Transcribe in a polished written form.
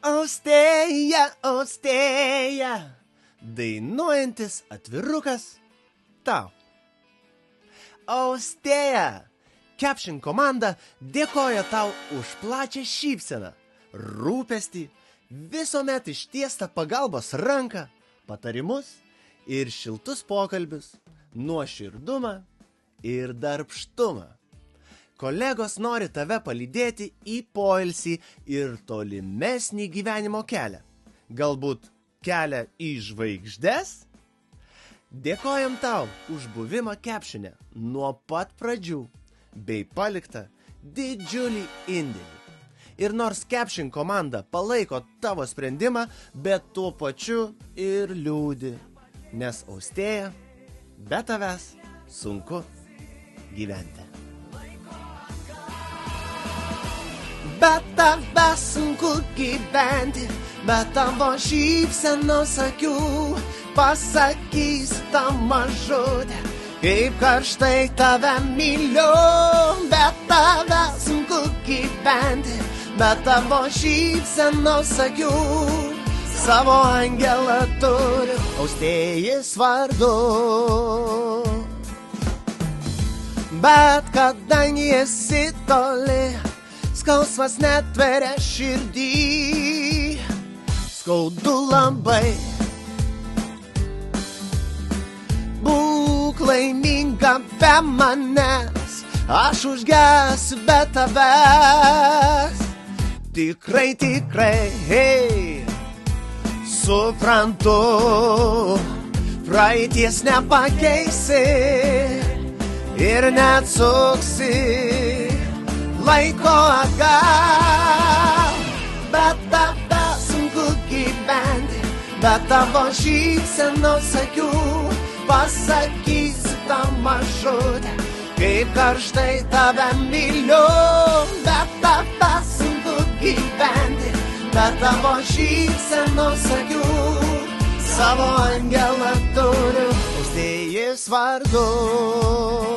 Austėja, austėja, dainuojantis atvirukas tau. Austėja, Caption komanda dėkoja tau už plačią šypseną, rūpestį, visuomet ištiestą pagalbos ranką, patarimus ir šiltus pokalbius, nuoširdumą ir darbštumą. Kolegos nori tave palydėti į poilsį ir tolimesnį gyvenimo kelią. Galbūt kelią į žvaigždes? Dėkojam tau už buvimą Captione nuo pat pradžių bei paliktą didžiulį indėlį. Ir nors Caption komanda palaiko tavo sprendimą, bet tuo pačiu ir liūdi, nes Austėja, be tavęs sunku gyventi. Be tavęs sunku gyventi, be tavo šypsenos akių, pasakys ta mažutė, kaip karštai tave myliu. Be tavęs sunku gyventi, be tavo šypsenos akių, savo angelą turiu Austėjos vardu. Bet kadangi esi toli, skausmas netveria širdį, skaudu labai. Būk laiminga be manęs, aš užgesiu be tavęs. Tikrai, tikrai, suprantu, praeities nepakeisi ir neatsuksi laiko atgal. Bet tavęs sunku gyventi, bet tavo šypsenos akių, pasakysiu tą mažutę, kaip karštai tave myliu. Bet tavęs sunku gyventi, bet tavo šypsenos akių, savo angelą turiu Austėjos vardu.